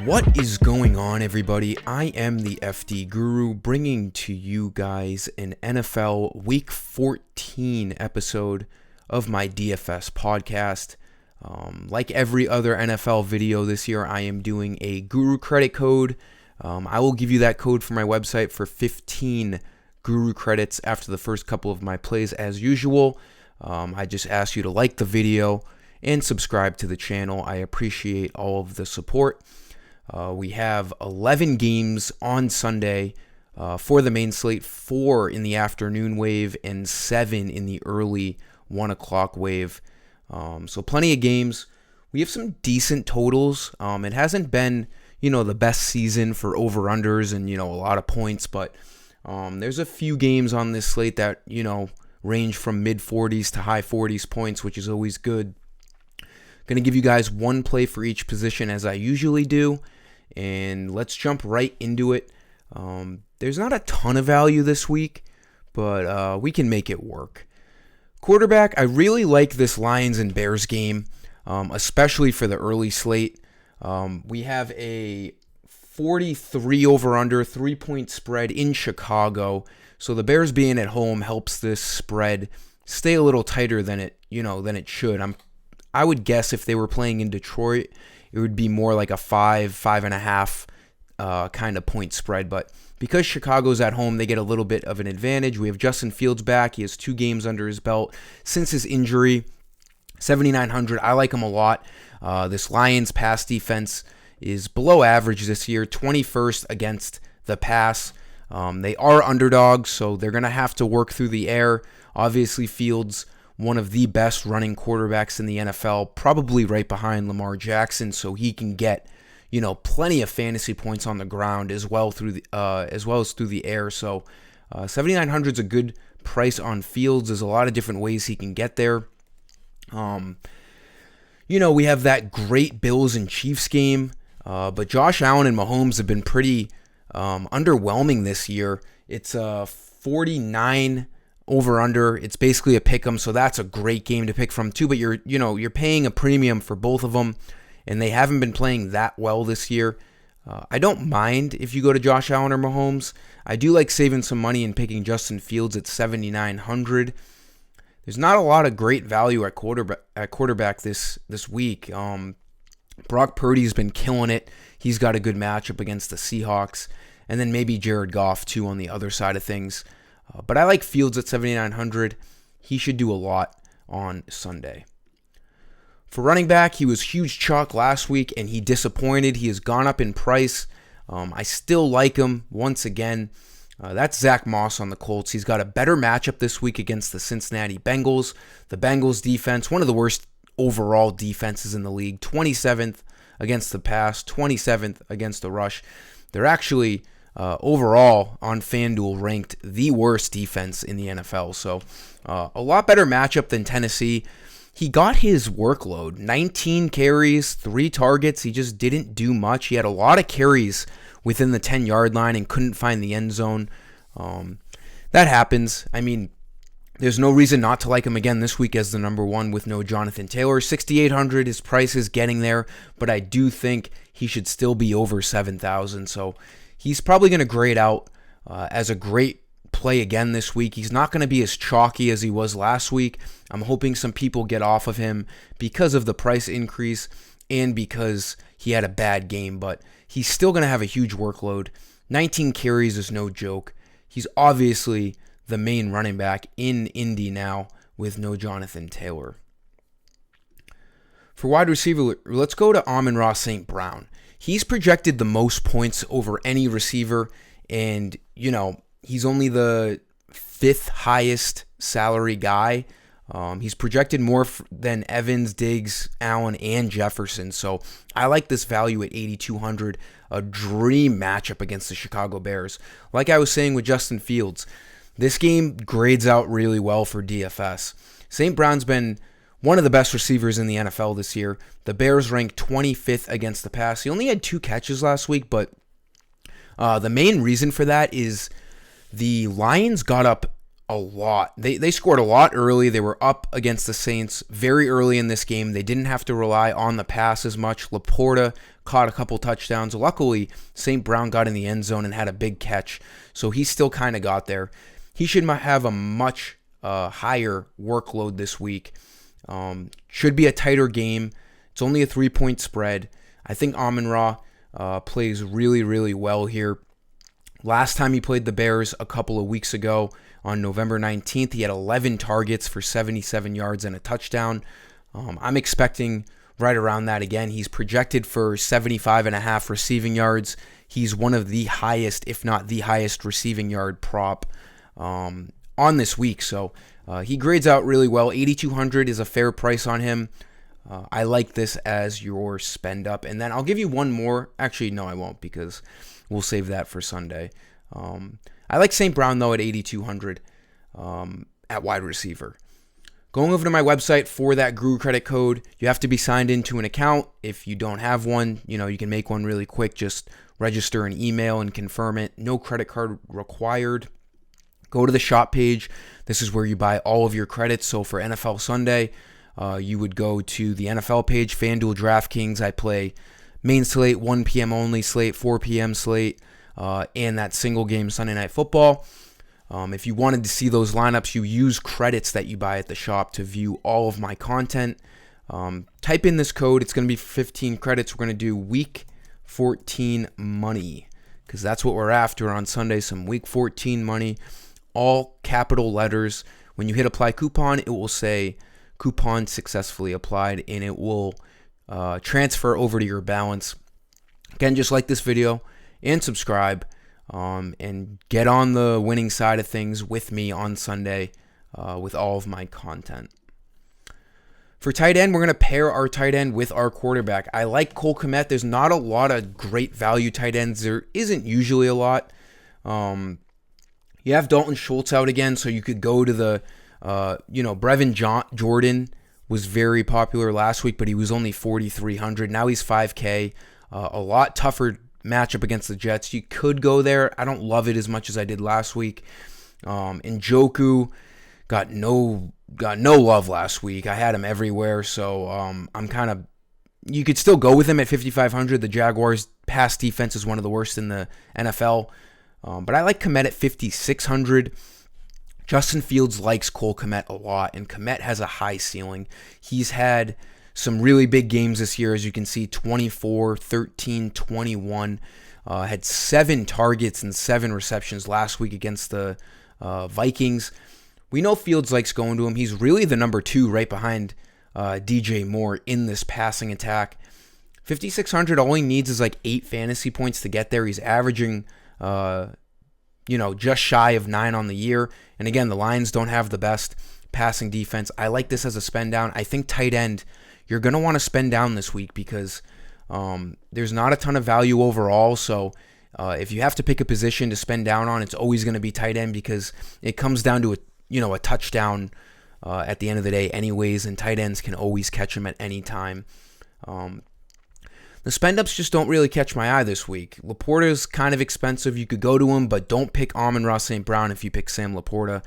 What is going on, everybody? I am the FD Guru, bringing to you guys an NFL Week 14 episode of my DFS podcast. Like every other NFL video this year, I am doing a Guru credit code. I will give you that code for my website for 15 Guru credits after the first couple of my plays as usual. I just ask you to like the video and subscribe to the channel. I appreciate all of the support. We have 11 games on Sunday for the main slate, 4 in the afternoon wave and 7 in the early 1 o'clock wave. So plenty of games. We have some decent totals. It hasn't been, the best season for over-unders and, a lot of points, but there's a few games on this slate that, range from mid-40s to high 40s points, which is always good. Going to give you guys one play for each position as I usually do. And let's jump right into it. There's not a ton of value this week, but we can make it work. Quarterback, I really like this Lions and Bears game, especially for the early slate. We have a 43 over-under, 3-point spread in Chicago. So the Bears being at home helps this spread stay a little tighter than it should. I would guess if they were playing in Detroit, it would be more like a 5.5 kind of point spread. But because Chicago's at home, they get a little bit of an advantage. We have Justin Fields back. He has 2 games under his belt since his injury. 7,900. I like him a lot. This Lions pass defense is below average this year, 21st against the pass. They are underdogs, so they're going to have to work through the air. Obviously, Fields, one of the best running quarterbacks in the NFL, probably right behind Lamar Jackson, so he can get, plenty of fantasy points on the ground as well as through the air. So 7,900 is a good price on Fields. There's a lot of different ways he can get there. We have that great Bills and Chiefs game, but Josh Allen and Mahomes have been pretty underwhelming this year. It's 49 over under. It's basically a pick 'em, so that's a great game to pick from too. But you're paying a premium for both of them, and they haven't been playing that well this year. I don't mind if you go to Josh Allen or Mahomes. I do like saving some money and picking Justin Fields at 7,900. There's not a lot of great value at quarterback this week. Brock Purdy's been killing it. He's got a good matchup against the Seahawks, and then maybe Jared Goff too on the other side of things. But I like Fields at 7,900. He should do a lot on Sunday. For running back, he was huge chalk last week, and he disappointed. He has gone up in price. I still like him once again. That's Zach Moss on the Colts. He's got a better matchup this week against the Cincinnati Bengals. The Bengals defense, one of the worst overall defenses in the league, 27th against the pass, 27th against the rush. They're actually overall on FanDuel ranked the worst defense in the NFL. So a lot better matchup than Tennessee. He got his workload, 19 carries, 3 targets. He just didn't do much. He had a lot of carries within the 10-yard line and couldn't find the end zone. That happens. I mean, there's no reason not to like him again this week as the number one with no Jonathan Taylor. 6,800, his price is getting there, but I do think he should still be over 7,000. So he's probably going to grade out as a great play again this week. He's not going to be as chalky as he was last week. I'm hoping some people get off of him because of the price increase and because he had a bad game, but he's still going to have a huge workload. 19 carries is no joke. He's obviously the main running back in Indy now with no Jonathan Taylor. For wide receiver, let's go to Amon-Ra St. Brown. He's projected the most points over any receiver, and, he's only the 5th highest salary guy. He's projected more than Evans, Diggs, Allen, and Jefferson. So I like this value at 8,200, a dream matchup against the Chicago Bears. Like I was saying with Justin Fields, this game grades out really well for DFS. St. Brown's been one of the best receivers in the NFL this year. The Bears ranked 25th against the pass. He only had 2 catches last week, but the main reason for that is the Lions got up a lot. They scored a lot early. They were up against the Saints very early in this game. They didn't have to rely on the pass as much. Laporta caught a couple touchdowns. Luckily, St. Brown got in the end zone and had a big catch, so he still kind of got there. He should have a much higher workload this week. Should be a tighter game. It's only a 3-point spread. I think Amon-Ra plays really, really well here. Last time he played the Bears a couple of weeks ago on November 19th, he had 11 targets for 77 yards and a touchdown. I'm expecting right around that again. He's projected for 75.5 receiving yards. He's one of the highest, if not the highest, receiving yard prop on this week. So he grades out really well. 8,200 is a fair price on him. I like this as your spend up. And then I'll give you one more. Actually, no, I won't, because we'll save that for Sunday. I like St. Brown, though, at 8,200 at wide receiver. Going over to my website for that Guru credit code, you have to be signed into an account. If you don't have one, you can make one really quick. Just register an email and confirm it. No credit card required. Go to the shop page. This is where you buy all of your credits. So for NFL Sunday, you would go to the NFL page, FanDuel, DraftKings. I play main slate, 1 p.m. only slate, 4 p.m. slate, and that single game Sunday Night Football. If you wanted to see those lineups, you use credits that you buy at the shop to view all of my content. Type in this code. It's going to be 15 credits. We're going to do Week 14 money, because that's what we're after on Sunday, some Week 14 money, all capital letters. When you hit apply coupon, it will say coupon successfully applied, and it will transfer over to your balance. Again, just like this video and subscribe, and get on the winning side of things with me on Sunday with all of my content. For tight end, we're going to pair our tight end with our quarterback. I like Cole Kmet. There's not a lot of great value tight ends. There isn't usually a lot. You have Dalton Schultz out again, so you could go to the, Brevin Jordan was very popular last week, but he was only 4,300. Now he's 5K. A lot tougher matchup against the Jets. You could go there. I don't love it as much as I did last week. Njoku got no love last week. I had him everywhere, so I'm kind of. You could still go with him at 5,500. The Jaguars' pass defense is one of the worst in the NFL, but I like Kmet at 5,600. Justin Fields likes Cole Kmet a lot, and Kmet has a high ceiling. He's had some really big games this year, as you can see, 24, 13, 21. Had 7 targets and 7 receptions last week against the Vikings. We know Fields likes going to him. He's really the number 2 right behind DJ Moore in this passing attack. 5,600, all he needs is like 8 fantasy points to get there. He's averaging just shy of 9 on the year. And again, the Lions don't have the best passing defense. I like this as a spend down. I think tight end, you're going to want to spend down this week because there's not a ton of value overall. So if you have to pick a position to spend down on, it's always going to be tight end because it comes down to a touchdown at the end of the day anyways, and tight ends can always catch them at any time. The spend-ups just don't really catch my eye this week. Laporta's kind of expensive. You could go to him, but don't pick Amon-Ra St. Brown if you pick Sam Laporta.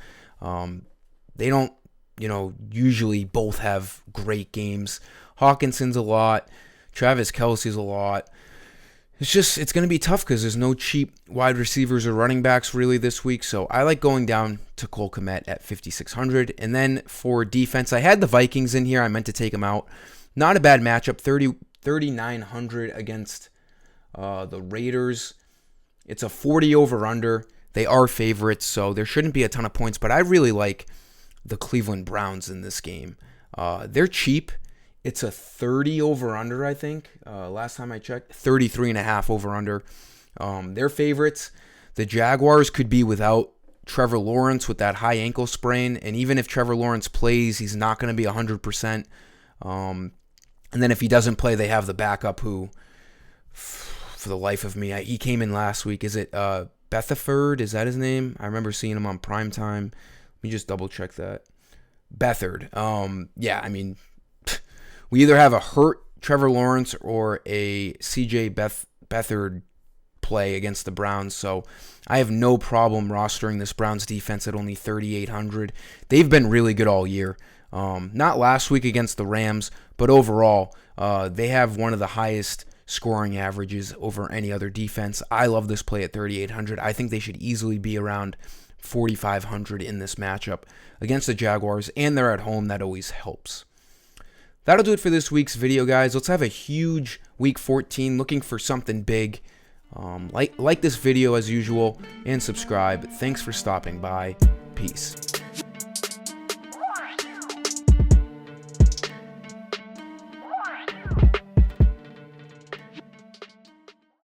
They don't, usually both have great games. Hawkinson's a lot. Travis Kelce's a lot. It's going to be tough because there's no cheap wide receivers or running backs really this week. So I like going down to Cole Kmet at 5,600. And then for defense, I had the Vikings in here. I meant to take them out. Not a bad matchup. 3,900 against the Raiders. It's a 40 over-under. They are favorites, so there shouldn't be a ton of points. But I really like the Cleveland Browns in this game. They're cheap. It's a 30 over-under, I think. Last time I checked, 33.5 over-under. They're favorites. The Jaguars could be without Trevor Lawrence with that high ankle sprain. And even if Trevor Lawrence plays, he's not going to be 100%. And then if he doesn't play, they have the backup who, for the life of me, he came in last week. Is it Bethard? Is that his name? I remember seeing him on primetime. Let me just double check that. Bethard. We either have a hurt Trevor Lawrence or a CJ Bethard play against the Browns, so I have no problem rostering this Browns defense at only 3,800. They've been really good all year. Not last week against the Rams, but overall, they have one of the highest scoring averages over any other defense. I love this play at 3,800. I think they should easily be around 4,500 in this matchup against the Jaguars, and they're at home. That always helps. That'll do it for this week's video, guys. Let's have a huge Week 14, looking for something big. Like this video as usual, and subscribe. Thanks for stopping by. Peace.